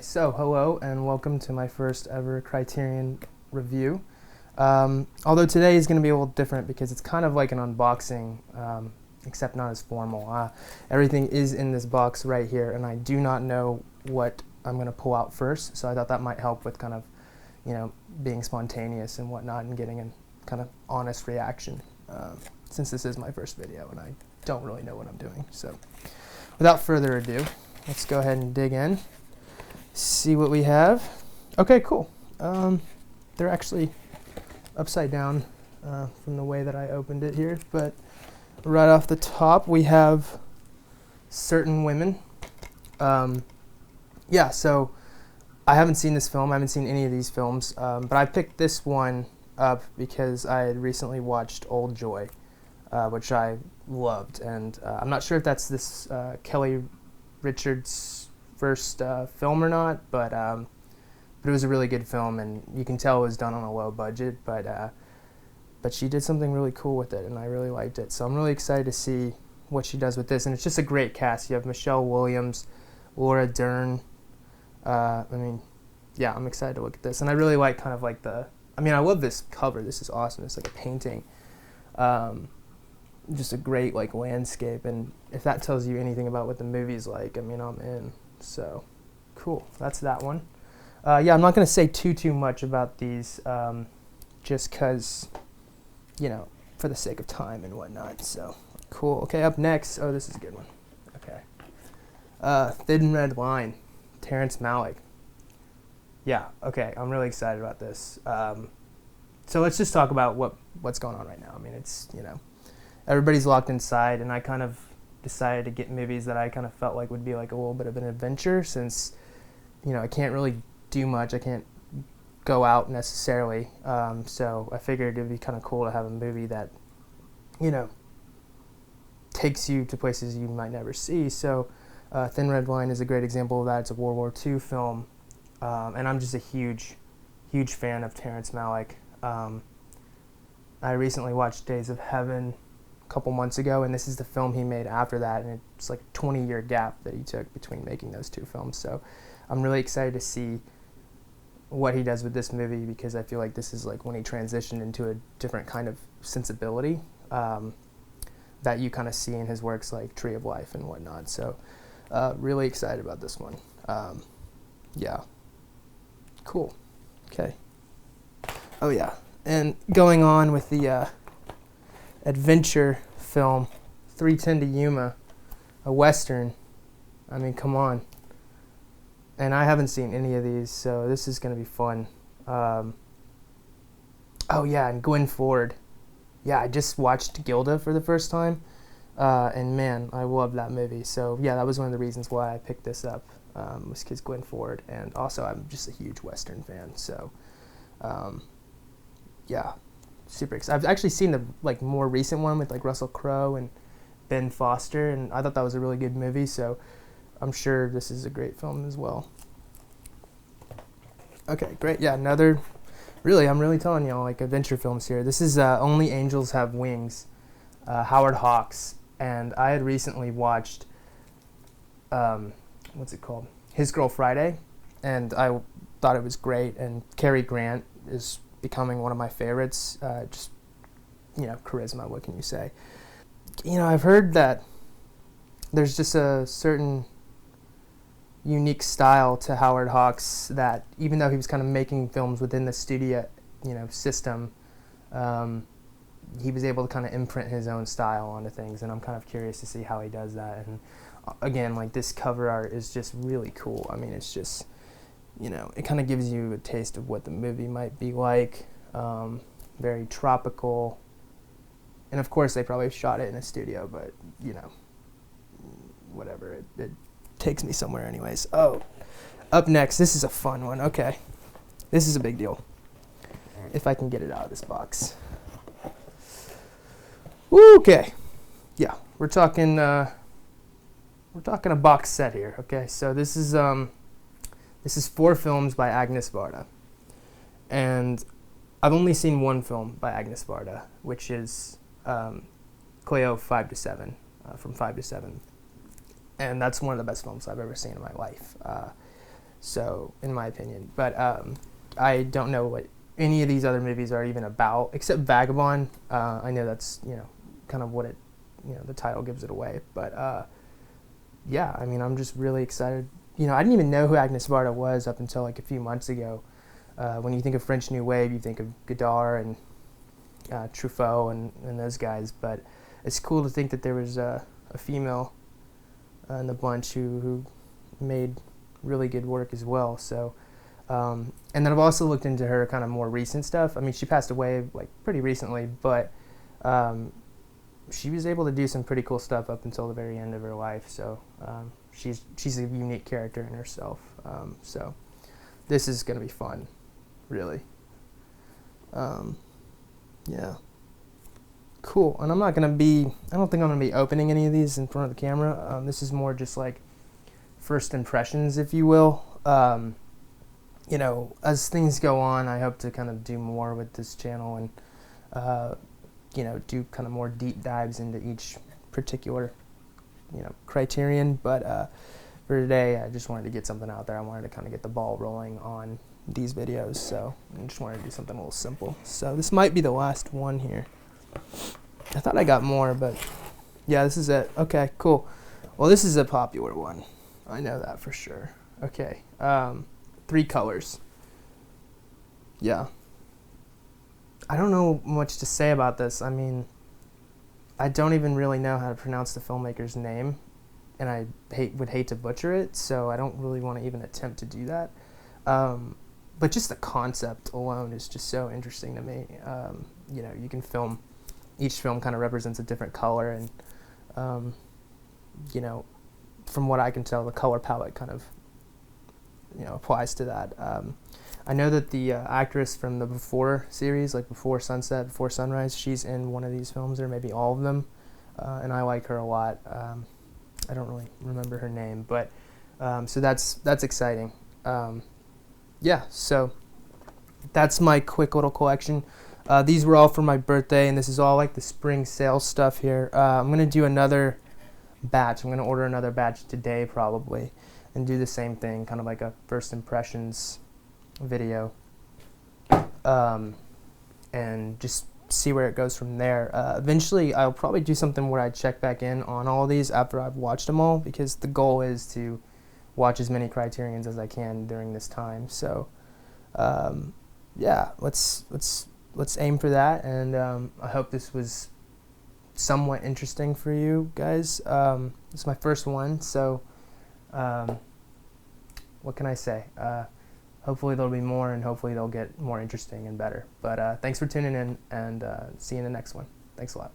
So, hello and welcome to my first ever Criterion review. Although today is going to be a little different because it's kind of like an unboxing, except not as formal. Everything is in this box right here, and I do not know what I'm going to pull out first, so I thought that might help with kind of, being spontaneous and whatnot and getting a kind of honest reaction, since this is my first video and I don't really know what I'm doing. So, without further ado, let's go ahead and dig in. See what we have. Okay, cool. They're actually upside down from the way that I opened it here, but right off the top we have Certain Women. Yeah, so I haven't seen this film. I haven't seen any of these films, but I picked this one up because I had recently watched Old Joy, which I loved, and I'm not sure if that's this Kelly Richards' first film or not, but it was a really good film, and you can tell it was done on a low budget, but she did something really cool with it, and I really liked it. So I'm really excited to see what she does with this, and it's just a great cast. You have Michelle Williams, Laura Dern. Yeah, I'm excited to look at this, and I really like kind of like I love this cover. This is awesome. It's like a painting. Just a great like landscape, and if that tells you anything about what the movie's like, I'm in. So, cool. That's that one. Yeah, I'm not going to say too much about these, just because, for the sake of time and whatnot. So, cool. Okay, up next. Oh, this is a good one. Okay. Thin Red Line, Terrence Malick. Yeah. Okay. I'm really excited about this. So let's just talk about what's going on right now. It's everybody's locked inside, and I kind of decided to get movies that I kind of felt like would be like a little bit of an adventure, since I can't really do much. I can't go out necessarily, so I figured it would be kind of cool to have a movie that takes you to places you might never see. So Thin Red Line is a great example of that. It's a World War II film, and I'm just a huge fan of Terrence Malick. I recently watched Days of Heaven couple months ago, and this is the film he made after that, and it's like a 20-year gap that he took between making those two films. So I'm really excited to see what he does with this movie, because I feel like this is like when he transitioned into a different kind of sensibility that you kind of see in his works like Tree of Life and whatnot. So really excited about this one. Yeah, cool. Okay. Oh yeah, and going on with the adventure film, 3:10 to Yuma, a Western. Come on. And I haven't seen any of these, so this is going to be fun. Oh yeah, and Gwen Ford. Yeah, I just watched Gilda for the first time, and man, I love that movie. So yeah, that was one of the reasons why I picked this up, was because Gwen Ford, and also I'm just a huge Western fan, so yeah. Super excited. I've actually seen the more recent one with Russell Crowe and Ben Foster, and I thought that was a really good movie, so I'm sure this is a great film as well. Okay, great. Yeah, I'm really telling y'all adventure films here. This is Only Angels Have Wings, Howard Hawks, and I had recently watched what's it called? His Girl Friday, and I thought it was great, and Cary Grant is becoming one of my favorites. Just charisma, what can you say? I've heard that there's just a certain unique style to Howard Hawks that, even though he was kind of making films within the studio system, he was able to kind of imprint his own style onto things, and I'm kind of curious to see how he does that. And again, this cover art is just really cool. It's just it kind of gives you a taste of what the movie might be like. Very tropical. And of course, they probably shot it in a studio, but, whatever. It takes me somewhere anyways. Oh, up next, this is a fun one. Okay. This is a big deal. If I can get it out of this box. Okay. Yeah, we're talking a box set here. Okay, so this is 4 films by Agnes Varda, and I've only seen one film by Agnes Varda, which is Cleo 5 to 7, from 5 to 7, and that's one of the best films I've ever seen in my life. So, in my opinion, but I don't know what any of these other movies are even about, except Vagabond. I know that's, kind of what it, the title gives it away. But yeah, I mean, I'm just really excited. I didn't even know who Agnes Varda was up until like a few months ago. When you think of French New Wave, you think of Godard and Truffaut and those guys. But it's cool to think that there was a female in the bunch who made really good work as well. So, and then I've also looked into her kind of more recent stuff. I mean, she passed away like pretty recently, but she was able to do some pretty cool stuff up until the very end of her life. So she's a unique character in herself. So this is going to be fun, really. Yeah. Cool. And I don't think I'm going to be opening any of these in front of the camera. This is more just like first impressions, if you will. As things go on, I hope to kind of do more with this channel and, do kind of more deep dives into each particular, criterion. But for today, I just wanted to get something out there. I wanted to kind of get the ball rolling on these videos. So I just wanted to do something a little simple. So this might be the last one here. I thought I got more, but yeah, this is it. Okay, cool. Well, this is a popular one. I know that for sure. Okay, 3 colors. Yeah. I don't know much to say about this. I mean, I don't even really know how to pronounce the filmmaker's name, and I would hate to butcher it, so I don't really want to even attempt to do that. But just the concept alone is just so interesting to me. You can film, each film kind of represents a different color, and, from what I can tell, the color palette kind of, applies to that. I know that the actress from the Before series, like Before Sunset, Before Sunrise, she's in one of these films, or maybe all of them, and I like her a lot. I don't really remember her name, but so that's exciting. Yeah, so that's my quick little collection. These were all for my birthday, and this is all like the spring sale stuff here. I'm going to do another batch. I'm going to order another batch today probably and do the same thing, kind of like a first impressions video, and just see where it goes from there. Eventually, I'll probably do something where I check back in on all of these after I've watched them all, because the goal is to watch as many Criterions as I can during this time. So, yeah, let's aim for that, and I hope this was somewhat interesting for you guys. It's my first one, so what can I say? Hopefully there'll be more, and hopefully they'll get more interesting and better. But thanks for tuning in, and see you in the next one. Thanks a lot.